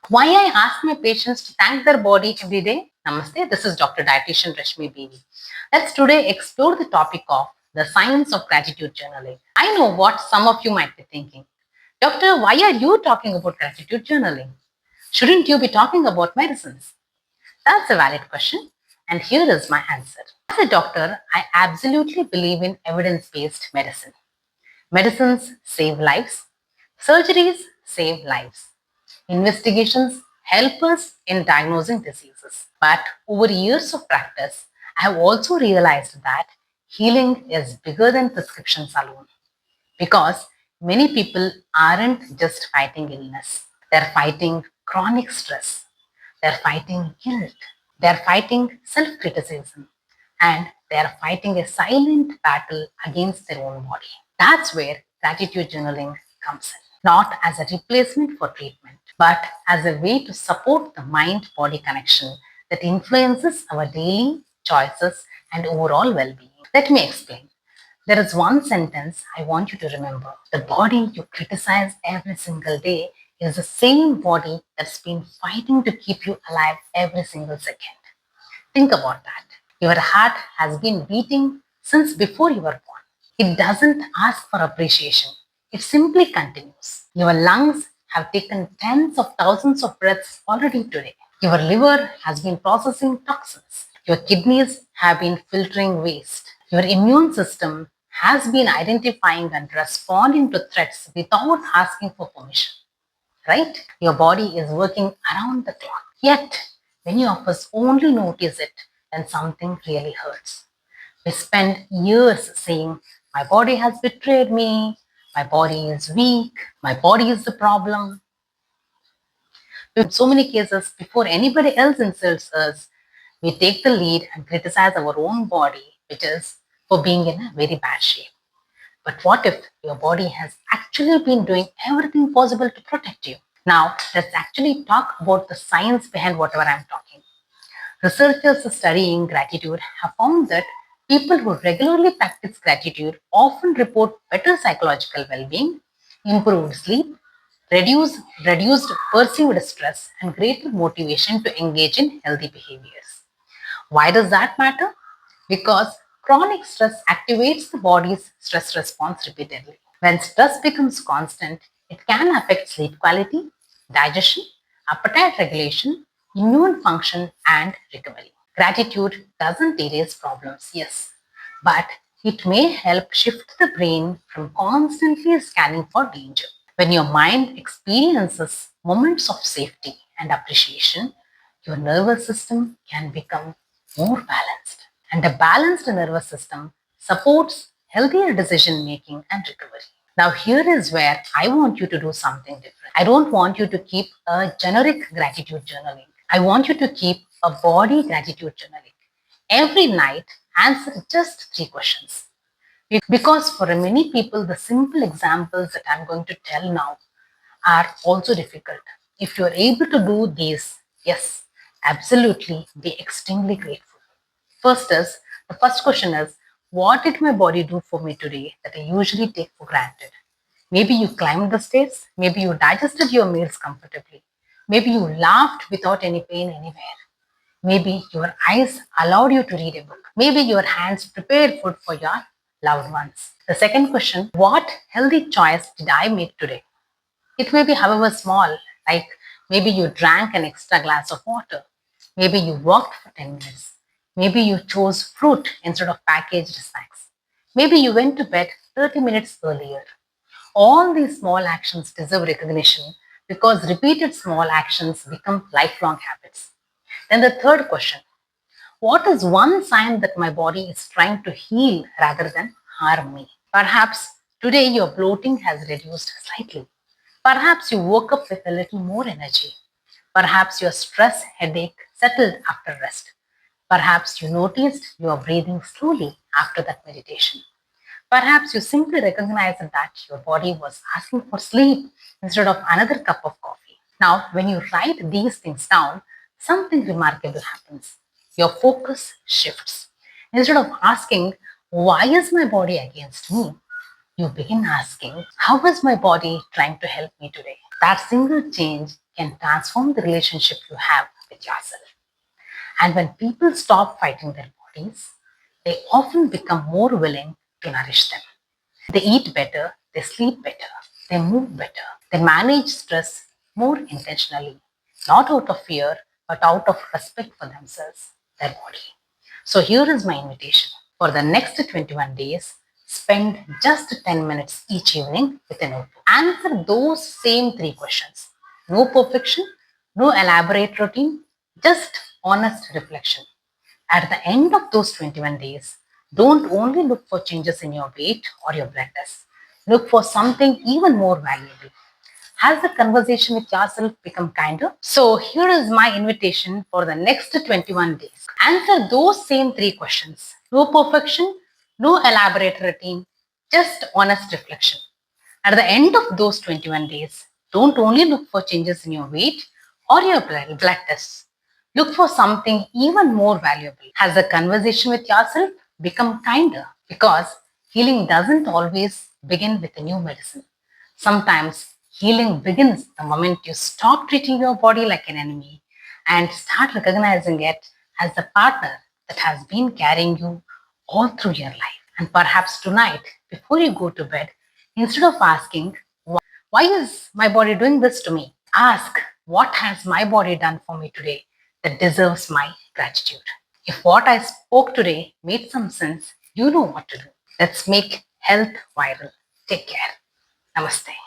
Why I ask my patients to thank their body every day? Namaste, this is Dr. Dietitian Rashmi Bevi. Let's today explore the topic of the science of gratitude journaling. I know what some of you might be thinking. Doctor, why are you talking about gratitude journaling? Shouldn't you be talking about medicines? That's a valid question, and here is my answer. As a doctor, I absolutely believe in evidence based medicine. Medicines save lives, surgeries save lives, investigations help us in diagnosing diseases. But over years of practice, I have also realized that healing is bigger than prescriptions alone because many people aren't just fighting illness, they're fighting chronic stress, they're fighting guilt, they're fighting self criticism, and they're fighting a silent battle against their own body. That's where gratitude journaling comes in, not as a replacement for treatment, but as a way to support the mind body connection that influences our daily choices and overall well being. Let me explain. There is one sentence I want you to remember. The body you criticize every single day is the same body that's been fighting to keep you alive every single second. Think about that. Your heart has been beating since before you were born. It doesn't ask for appreciation, it simply continues. Your lungs have taken tens of thousands of breaths already today. Your liver has been processing toxins. Your kidneys have been filtering waste. Your immune system has been identifying and responding to threats without asking for permission, right? Your body is working around the clock. Yet, many of us only notice it when something really hurts. We spend years saying, my body has betrayed me, my body is weak, my body is the problem. In so many cases, before anybody else insults us, we take the lead and criticize our own body, which is for being in a very bad shape. But what if your body has actually been doing everything possible to protect you? Now, let's actually talk about the science behind whatever I'm talking. Researchers studying gratitude have found that people who regularly practice gratitude often report better psychological well being, improved sleep, reduced perceived stress, and greater motivation to engage in healthy behaviors. Why does that matter? Because chronic stress activates the body's stress response repeatedly. When stress becomes constant, it can affect sleep quality, digestion, appetite regulation, immune function, and recovery. Gratitude doesn't erase problems, yes, but it may help shift the brain from constantly scanning for danger. When your mind experiences moments of safety and appreciation, your nervous system can become more balanced. And a balanced nervous system supports healthier decision making and recovery. Now, here is where I want you to do something different. I don't want you to keep a generic gratitude journaling. I want you to keep a body gratitude journaling. Every night, answer just 3 questions. Because for many people, the simple examples that I'm going to tell now are also difficult. If you're able to do these, yes, absolutely be extremely grateful. The first question is, what did my body do for me today that I usually take for granted? Maybe you climbed the stairs, maybe you digested your meals comfortably, maybe you laughed without any pain anywhere. Maybe your eyes allowed you to read a book. Maybe your hands prepared food for your loved ones. The second question, what healthy choice did I make today? It may be, however, small, like maybe you drank an extra glass of water. Maybe you walked for 10 minutes. Maybe you chose fruit instead of packaged snacks. Maybe you went to bed 30 minutes earlier. All these small actions deserve recognition because repeated small actions become lifelong habits. Then the third question, what is one sign that my body is trying to heal rather than harm me? Perhaps today your bloating has reduced slightly. Perhaps you woke up with a little more energy. Perhaps your stress headache settled after rest. Perhaps you noticed you are breathing slowly after that meditation. Perhaps you simply recognized that your body was asking for sleep instead of another cup of coffee. Now, when you write these things down, something remarkable happens. Your focus shifts. Instead of asking, why is my body against me? You begin asking, how is my body trying to help me today? That single change can transform the relationship you have with yourself. And when people stop fighting their bodies, they often become more willing to nourish them. They eat better, they sleep better, they move better, they manage stress more intentionally, not out of fear, but out of respect for themselves, their body. So here is my invitation. For the next 21 days, spend just 10 minutes each evening with a notebook. Answer those same three questions. No perfection, no elaborate routine, just honest reflection. At the end of those 21 days, don't only look for changes in your weight or your blood test. Look for something even more valuable. Has the conversation with yourself become kinder? So here is my invitation for the next 21 days. Answer those same three questions. No perfection, no elaborate routine, just honest reflection. At the end of those 21 days, don't only look for changes in your weight or your blood tests. Look for something even more valuable. Has the conversation with yourself become kinder? Because healing doesn't always begin with a new medicine. Sometimes healing begins the moment you stop treating your body like an enemy and start recognizing it as the partner that has been carrying you all through your life. And perhaps tonight, before you go to bed, instead of asking, why is my body doing this to me? Ask, what has my body done for me today that deserves my gratitude? If what I spoke today made some sense, you know what to do. Let's make health viral. Take care. Namaste.